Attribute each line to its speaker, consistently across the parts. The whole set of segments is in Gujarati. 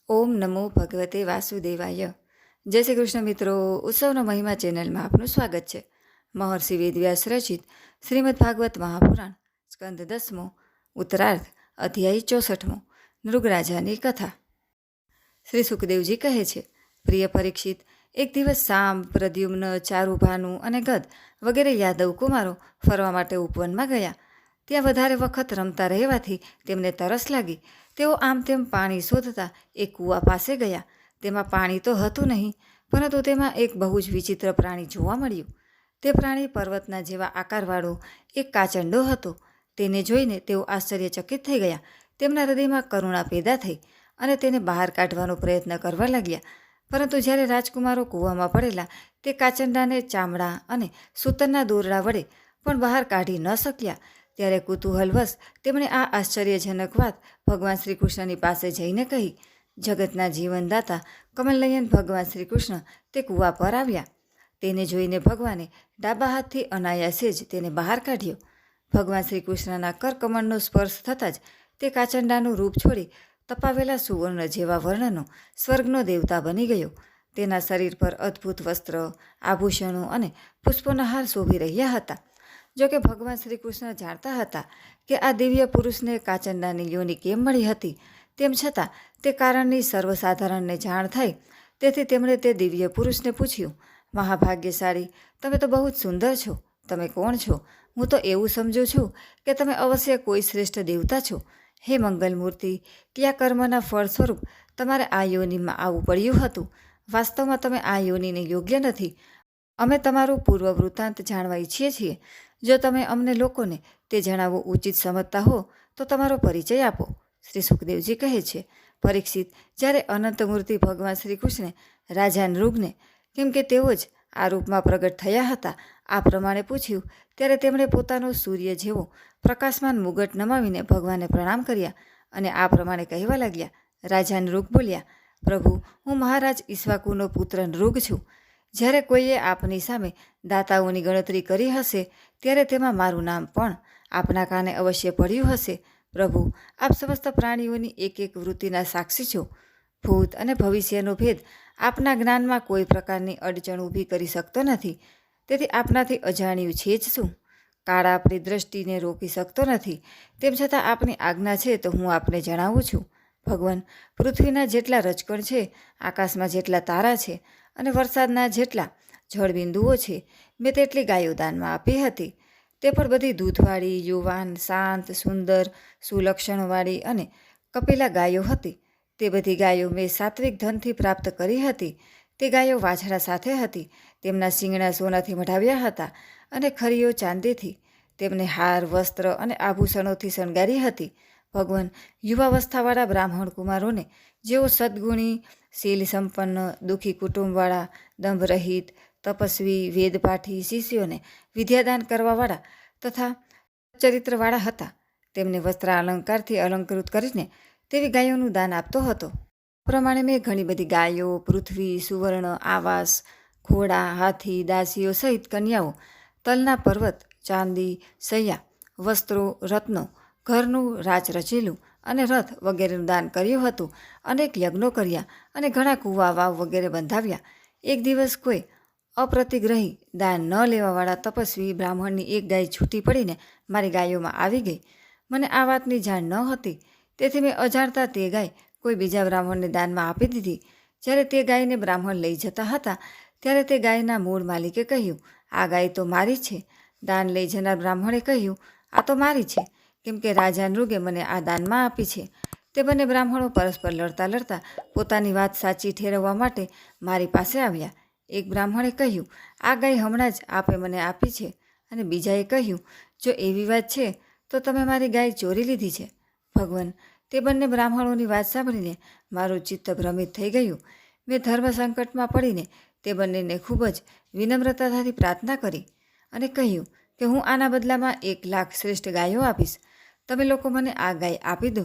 Speaker 1: ઓમ નમો ભગવતે વાસુદેવાય. જય શ્રી કૃષ્ણ મિત્રો. ઉત્સવનો મહિમા ચેનલમાં આપનું સ્વાગત છે. મહર્ષિ વેદવ્યાસ રચિત શ્રીમદ ભાગવત મહાપુરાણ સ્કંદ 10મો ઉત્તરાર્ધ અધ્યાય 64મો નૃગરાજાની કથા. શ્રી સુખદેવજી કહે છે, પ્રિય પરીક્ષિત, એક દિવસ સાંબ, પ્રદ્યુમ્ન, ચારુભાનુ અને ગદ વગેરે યાદવ કુમારો ફરવા માટે ઉપવનમાં ગયા. ત્યાં વધારે વખત રમતા રહેવાથી તેમને તરસ લાગી. તેઓ આમ તેમ પાણી શોધતા એક કૂવા પાસે ગયા. તેમાં પાણી તો હતું નહીં, પરંતુ તેમાં એક બહુ જ વિચિત્ર પ્રાણી જોવા મળ્યું. તે પ્રાણી પર્વતના જેવા આકારવાળો એક કાચંડો હતો. તેને જોઈને તેઓ આશ્ચર્યચકિત થઈ ગયા. તેમના હૃદયમાં કરુણા પેદા થઈ અને તેને બહાર કાઢવાનો પ્રયત્ન કરવા લાગ્યા. પરંતુ જ્યારે રાજકુમારો કૂવામાં પડેલા તે કાચંડાને ચામડા અને સૂતરના દોરડા વડે પણ બહાર કાઢી ન શક્યા, ત્યારે કુતૂહલવશ તેમણે આ આશ્ચર્યજનક વાત ભગવાન શ્રી કૃષ્ણની પાસે જઈને કહી. જગતના જીવનદાતા કમલનયન ભગવાન શ્રી કૃષ્ણ તે કૂવા પર આવ્યા. તેને જોઈને ભગવાને ડાબા હાથથી અનાયાસે જ તેને બહાર કાઢ્યો. ભગવાન શ્રી કૃષ્ણના કરકમળનો સ્પર્શ થતાં જ તે કાચંડાનું રૂપ છોડી તપાવેલા સુવર્ણ જેવા વર્ણનો સ્વર્ગનો દેવતા બની ગયો. તેના શરીર પર અદ્ભુત વસ્ત્ર, આભૂષણો અને પુષ્પોના હાર શોભી રહ્યા હતા. જોકે ભગવાન શ્રી કૃષ્ણ જાણતા હતા કે આ દિવ્ય પુરુષને કાચંડાની યોનિ કેમ મળી હતી, તેમ છતાં તે કારણની સર્વસાધારણને જાણ થાય. તેથી તેમણે તે દિવ્ય પુરુષને પૂછ્યું, મહાભાગ્યશાળી, તમે તો બહુ જ સુંદર છો. તમે કોણ છો? હું તો એવું સમજું છું કે તમે અવશ્ય કોઈ શ્રેષ્ઠ દેવતા છો. હે મંગલમૂર્તિ, કયા કર્મના ફળ સ્વરૂપ તમારે આ યોનિમાં આવવું પડ્યું હતું? વાસ્તવમાં તમે આ યોનિને યોગ્ય નથી. અમે તમારું પૂર્વ વૃત્તાંત જાણવા ઈચ્છીએ છીએ. જો તમે અમને લોકોને તે જણાવવું ઉચિત સમજતા હો તો તમારો પરિચય આપો. શ્રી સુખદેવજી કહે છે, પરીક્ષિત, જ્યારે અનંતમૂર્તિ ભગવાન શ્રી કૃષ્ણે રાજા નૃગને, કેમ કે તેઓ જ આ રૂપમાં પ્રગટ થયા હતા, આ પ્રમાણે પૂછ્યું, ત્યારે તેમણે પોતાનો સૂર્ય જેવો પ્રકાશમાન મુગટ નમાવીને ભગવાનને પ્રણામ કર્યા અને આ પ્રમાણે કહેવા લાગ્યા. રાજા નૃગ બોલ્યા, પ્રભુ, હું મહારાજ ઈક્ષ્વાકુનો પુત્ર નૃગ છું. જ્યારે કોઈએ આપની સામે દાતાઓની ગણતરી કરી હશે ત્યારે તેમાં મારું નામ પણ આપના કાને અવશ્ય પડ્યું હશે. પ્રભુ, આપ સમસ્ત પ્રાણીઓની એક એક વૃત્તિના સાક્ષી છો. ભૂત અને ભવિષ્યનો ભેદ આપના જ્ઞાનમાં કોઈ પ્રકારની અડચણ ઊભી કરી શકતો નથી. તેથી આપનાથી અજાણ્યું છે જ શું? કાળ આપણી દ્રષ્ટિને રોકી શકતો નથી. તેમ છતાં આપની આજ્ઞા છે તો હું આપને જણાવું છું. ભગવાન, પૃથ્વીના જેટલા રજકણ છે, આકાશમાં જેટલા તારા છે અને વરસાદના જેટલા જળબિંદુઓ છે, મેં તેટલી ગાયો દાનમાં આપી હતી. તે પણ બધી દૂધવાળી, યુવાન, શાંત, સુંદર, સુલક્ષણવાળી અને કપિલા ગાયો હતી. તે બધી ગાયો મેં સાત્વિક ધનથી પ્રાપ્ત કરી હતી. તે ગાયો વાછડા સાથે હતી. તેમના શિંગડા સોનાથી મઢાવ્યા હતા અને ખરીઓ ચાંદીથી. તેમને હાર, વસ્ત્ર અને આભૂષણોથી શણગારી હતી. ભગવાન, યુવાવસ્થાવાળા બ્રાહ્મણ કુમારોને જેઓ સદ્ગુણી, શીલ સંપન્ન, દુઃખી કુટુંબવાળા, દંભરહિત, તપસ્વી, વેદપાઠી શિષ્યોને વિદ્યાદાન કરવાવાળા તથા ચરિત્રવાળા હતા, તેમને વસ્ત્ર અલંકારથી અલંકૃત કરીને તેવી ગાયોનું દાન આપતો હતો. પ્રમાણે મેં ઘણી બધી ગાયો, પૃથ્વી, સુવર્ણ, આવાસ, ઘોડા, હાથી, દાસીઓ સહિત કન્યાઓ, તલના પર્વત, ચાંદી, સૈયા, વસ્ત્રો, રત્નો, ઘરનું રાચ રચેલું અને રથ વગેરેનું દાન કર્યું હતું. અનેક યજ્ઞો કર્યા અને ઘણા કૂવા, વાવ વગેરે બંધાવ્યા. એક દિવસ કોઈ અપ્રતિગ્રહી દાન ન લેવાવાળા તપસ્વી બ્રાહ્મણની એક ગાય છૂટી પડીને મારી ગાયોમાં આવી ગઈ. મને આ વાતની જાણ ન હતી, તેથી મેં અજાણતા તે ગાય કોઈ બીજા બ્રાહ્મણને દાનમાં આપી દીધી. જ્યારે તે ગાયને બ્રાહ્મણ લઈ જતા હતા ત્યારે તે ગાયના મૂળ માલિકે કહ્યું, આ ગાય તો મારી છે. દાન લઈ જનાર બ્રાહ્મણે કહ્યું, આ તો મારી છે, કેમ કે રાજા નૃગે મને આ દાનમાં આપી છે. તે બંને બ્રાહ્મણો પરસ્પર લડતા લડતા પોતાની વાત સાચી ઠેરવવા માટે મારી પાસે આવ્યા. એક બ્રાહ્મણે કહ્યું, આ ગાય હમણાં જ આપે મને આપી છે, અને બીજાએ કહ્યું, જો એવી વાત છે તો તમે મારી ગાય ચોરી લીધી છે. ભગવાન, તે બંને બ્રાહ્મણોની વાત સાંભળીને મારું ચિત્ત ભ્રમિત થઈ ગયું. મેં ધર્મ સંકટમાં પડીને તે બંનેને ખૂબ જ વિનમ્રતાથી પ્રાર્થના કરી અને કહ્યું કે હું આના બદલામાં 1,00,000 શ્રેષ્ઠ ગાયો આપીશ. તમે લોકો મને આ ગાય આપી દો.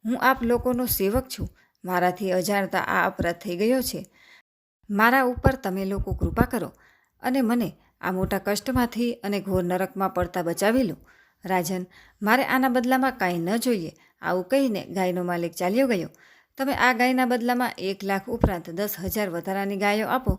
Speaker 1: હું આપ લોકોનો સેવક છું. મારાથી અજાણતા આ અપરાધ થઈ ગયો છે. મારા ઉપર તમે લોકો કૃપા કરો અને મને આ મોટા કષ્ટમાંથી અને ઘોર નરકમાં પડતા બચાવી લો. રાજન, મારે આના બદલામાં કાંઈ ન જોઈએ. આવું કહીને ગાયનો માલિક ચાલ્યો ગયો. તમે આ ગાયના બદલામાં 1,00,000 ઉપરાંત 10,000 વધારાની ગાયો આપો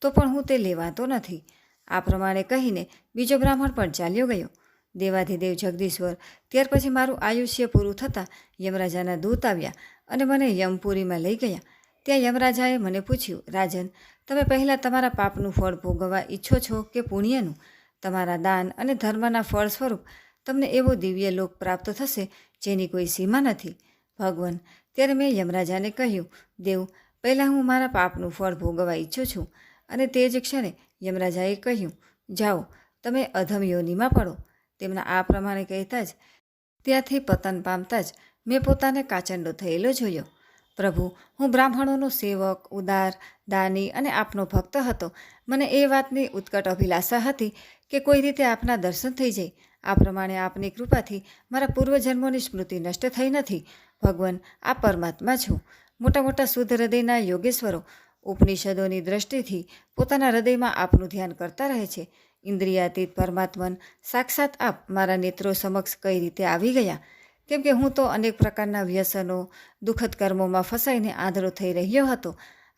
Speaker 1: તો પણ હું તે લેવાતો નથી. આ પ્રમાણે કહીને બીજો બ્રાહ્મણ પણ ચાલ્યો ગયો. દેવાધિદેવ જગદીશ્વર ત્યાર પછી મારું આયુષ્ય પૂરું થતાં યમરાજાના દૂત આવ્યા અને મને યમપુરીમાં લઈ ગયા. ત્યાં યમરાજાએ મને પૂછ્યું, રાજન, તમે પહેલાં તમારા પાપનું ફળ ભોગવવા ઈચ્છો છો કે પુણ્યનું? તમારા દાન અને ધર્મના ફળ સ્વરૂપ તમને એવો દિવ્ય લોક પ્રાપ્ત થશે જેની કોઈ સીમા નથી. ભગવાન, ત્યારે મેં યમરાજાને કહ્યું, દેવ, પહેલાં હું મારા પાપનું ફળ ભોગવવા ઈચ્છું છું. અને તે જ ક્ષણે યમરાજાએ કહ્યું, જાઓ, તમે અધમ યોનિમાં પડો. તેમના આ પ્રમાણે કહેતા જ ત્યાંથી પતન પામતા જ મેં પોતાને કાચંડો થયેલો જોયો. પ્રભુ, હું બ્રાહ્મણોનો સેવક, ઉદાર, દાની અને આપનો ભક્ત હતો. મને એ વાતની ઉત્કટ અભિલાષા હતી કે કોઈ રીતે આપના દર્શન થઈ જાય. આ પ્રમાણે આપની કૃપાથી મારા પૂર્વજન્મોની સ્મૃતિ નષ્ટ થઈ નથી. ભગવાન, આપ પરમાત્મા છો. મોટા મોટા શુદ્ધ હૃદયના યોગેશ્વરો ઉપનિષદોની દ્રષ્ટિથી પોતાના હૃદયમાં આપનું ધ્યાન કરતા રહે છે. ઇન્દ્રિયાતીત પરમાત્મન સાક્ષાત આપ મારા નેત્રો સમક્ષ કઈ રીતે આવી ગયા? કેમ કે હું તો અનેક પ્રકારના વ્યસનો, દુઃખદ કર્મોમાં ફસાઈને આંધળો થઈ રહ્યો હતો.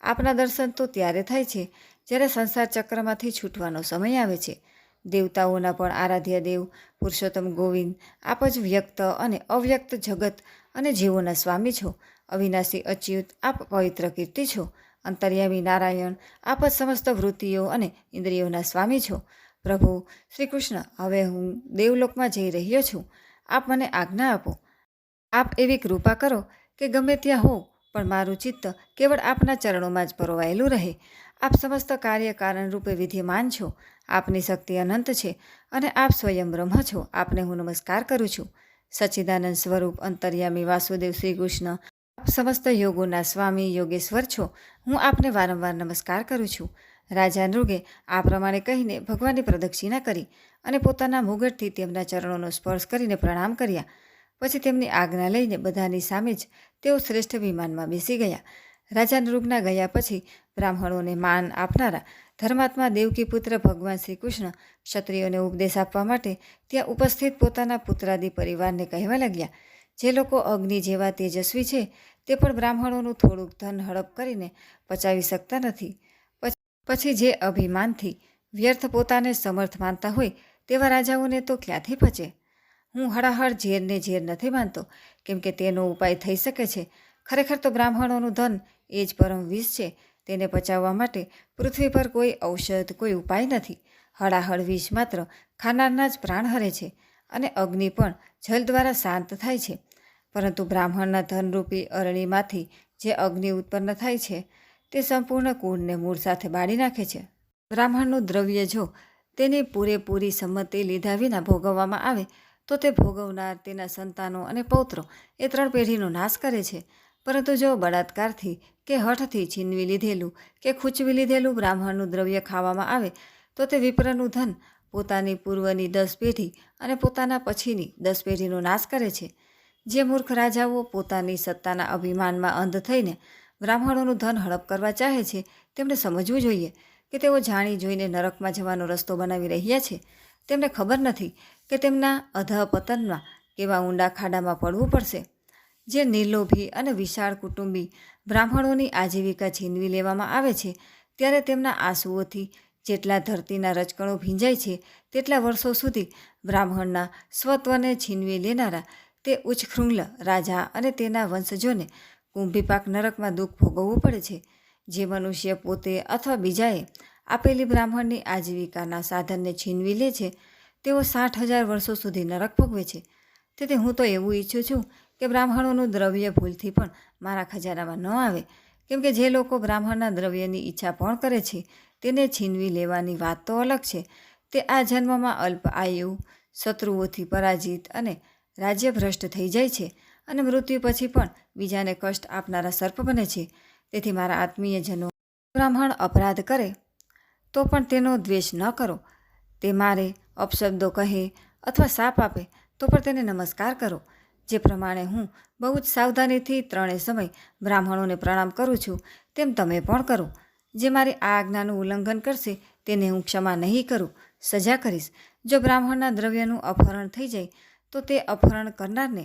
Speaker 1: આપના દર્શન તો ત્યારે થાય છે જ્યારે સંસાર ચક્રમાંથી છૂટવાનો સમય આવે છે. દેવતાઓના પણ આરાધ્ય દેવ પુરુષોત્તમ ગોવિંદ, આપ જ વ્યક્ત અને અવ્યક્ત જગત અને જીવોના સ્વામી છો. અવિનાશી અચ્યુત, આપ પવિત્ર કીર્તિ છો. અંતર્યામી નારાયણ, આપ જ સમસ્ત વૃત્તિઓ અને ઇન્દ્રિયોના સ્વામી છો. પ્રભુ શ્રી કૃષ્ણ, હવે હું દેવલોકમાં જઈ રહ્યો છું. આપ મને આજ્ઞા આપો. આપ એવી કૃપા કરો કે ગમે ત્યાં હોઉં પણ મારું ચિત્ત કેવળ આપના ચરણોમાં જ પરોવાયેલું રહે. આપ સમસ્ત કાર્ય કારણ રૂપે વિદ્યમાન છો. આપની શક્તિ અનંત છે અને આપ સ્વયં બ્રહ્મ છો. આપને હું નમસ્કાર કરું છું. સચ્ચિદાનંદ સ્વરૂપ અંતર્યામી વાસુદેવ શ્રી કૃષ્ણ, આપ સમસ્ત યોગોના સ્વામી યોગેશ્વર છો. હું આપને વારંવાર નમસ્કાર કરું છું. રાજા નૃગે આ પ્રમાણે કહીને ભગવાનની પ્રદક્ષિણા કરી અને પોતાના મુગટથી તેમના ચરણોનો સ્પર્શ કરીને પ્રણામ કર્યા. પછી તેમની આજ્ઞા લઈને બધાની સામે જ તેઓ શ્રેષ્ઠ વિમાનમાં બેસી ગયા. રાજા નૃગના ગયા પછી બ્રાહ્મણોને માન આપનારા ધર્માત્મા દેવકી પુત્ર ભગવાન શ્રી કૃષ્ણ ક્ષત્રિયોને ઉપદેશ આપવા માટે ત્યાં ઉપસ્થિત પોતાના પુત્રાદિ પરિવારને કહેવા લાગ્યા, જે લોકો અગ્નિ જેવા તેજસ્વી છે તે પણ બ્રાહ્મણોનું થોડુંક ધન હડપ કરીને પચાવી શકતા નથી. પછી જે અભિમાનથી વ્યર્થ પોતાને સમર્થ માનતા હોય તેવા રાજાઓને તો ક્યાંથી પચે? હું હળાહળ ઝેરને ઝેર નથી માનતો, કેમ કે તેનો ઉપાય થઈ શકે છે. ખરેખર તો બ્રાહ્મણોનું ધન એ જ પરમ વિષ છે. તેને પચાવવા માટે પૃથ્વી પર કોઈ ઔષધ, કોઈ ઉપાય નથી. હળાહળ વિષ માત્ર ખાનારના જ પ્રાણ હરે છે અને અગ્નિ પણ જલ દ્વારા શાંત થાય છે. પરંતુ બ્રાહ્મણના ધનરૂપી અરણીમાંથી જે અગ્નિ ઉત્પન્ન થાય છે તે સંપૂર્ણ કુળને મૂળ સાથે બાળી નાખે છે. બ્રાહ્મણનું દ્રવ્ય જો તેની પૂરેપૂરી સંમતિ લીધા વિના ભોગવવામાં આવે તો તે ભોગવનાર, તેના સંતાનો અને પૌત્રો એ 3 પેઢીનો નાશ કરે છે. પરંતુ જો બળાત્કારથી કે હઠથી છીનવી લીધેલું કે ખૂંચવી લીધેલું બ્રાહ્મણનું દ્રવ્ય ખાવામાં આવે તો તે વિપ્રનું ધન પોતાની પૂર્વની 10 પેઢી અને પોતાના પછીની 10 પેઢીનો નાશ કરે છે. જે મૂર્ખ રાજાઓ પોતાની સત્તાના અભિમાનમાં અંધ થઈને બ્રાહ્મણોનું ધન હડપ કરવા ચાહે છે તેમણે સમજવું જોઈએ કે તેઓ જાણી જોઈને નરકમાં જવાનો રસ્તો બનાવી રહ્યા છે. તેમને ખબર નથી કે તેમના અધઃપતનમાં કેવા ઊંડા ખાડામાં પડવું પડશે. જે નિર્લોભી અને વિશાળ કુટુંબી બ્રાહ્મણોની આજીવિકા છીનવી લેવામાં આવે છે ત્યારે તેમના આંસુઓથી જેટલા ધરતીના રજકણો ભીંજાય છે તેટલા વર્ષો સુધી બ્રાહ્મણના સ્વત્વને છીનવી લેનારા તે ઉચ્ચખૃંગલ રાજા અને તેના વંશજોને કુંભીપાક નરકમાં દુઃખ ભોગવવું પડે છે. જે મનુષ્ય પોતે અથવા બીજાએ આપેલી બ્રાહ્મણની આજીવિકાના સાધનને છીનવી લે છે તેઓ 60,000 વર્ષો સુધી નરક ભોગવે છે. તેથી હું તો એવું ઈચ્છું છું કે બ્રાહ્મણોનું દ્રવ્ય ભૂલથી પણ મારા ખજાનામાં ન આવે, કેમ કે જે લોકો બ્રાહ્મણના દ્રવ્યની ઈચ્છા પણ કરે છે તેને છીનવી લેવાની વાત તો અલગ છે. તે આ જન્મમાં અલ્પ આયુ, શત્રુઓથી પરાજિત અને રાજ્યભ્રષ્ટ થઈ જાય છે અને મૃત્યુ પછી પણ બીજાને કષ્ટ આપનારા સર્પ બને છે. તેથી મારા આત્મીયજનો બ્રાહ્મણ અપરાધ કરે તો પણ તેનો દ્વેષ ન કરો. તે મારે અપશબ્દો કહે અથવા શાપ આપે તો પણ તેને નમસ્કાર કરો. જે પ્રમાણે હું બહુ જ સાવધાનીથી 3 સમય બ્રાહ્મણોને પ્રણામ કરું છું તેમ તમે પણ કરો. જે મારી આ આજ્ઞાનું ઉલ્લંઘન કરશે તેને હું ક્ષમા નહીં કરું, સજા કરીશ. જો બ્રાહ્મણના દ્રવ્યનું અપહરણ થઈ જાય તો તે અપહરણ કરનારને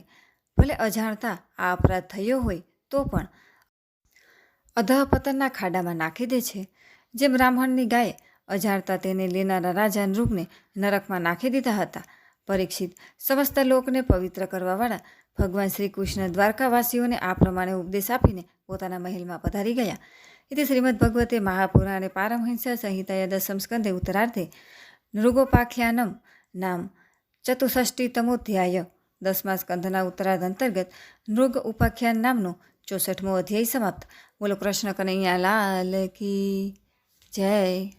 Speaker 1: ભલે અજાણતા આ અપરાધ થયો હોય તો પણ અધઃપતનના ખાડામાં નાખી દે છે. જેમ બ્રાહ્મણની ગાયે અજાણતા તેને લેનારા રાજા નૃગને નરકમાં નાખી દીધા હતા. પરીક્ષિત સમસ્ત લોકને પવિત્ર કરવાવાળા ભગવાન શ્રી કૃષ્ણ દ્વારકાવાસીઓને આ પ્રમાણે ઉપદેશ આપીને પોતાના મહેલમાં પધારી ગયા. इति श्रीमद्भगवते महापुराणे पारमहंस्य संहिताया दशम स्कन्धे उत्तरार्धे नृगोपाख्यानं नाम चतुष्षष्टितमोऽध्याय. 10મા સ્કંધના ઉત્તરાર્ધ અંતર્ગત નૃગ ઉપાખ્યાન નામનો 64મો અધ્યાય સમાપ્ત. બોલો કૃષ્ણ કનૈયા લાલ કી જય.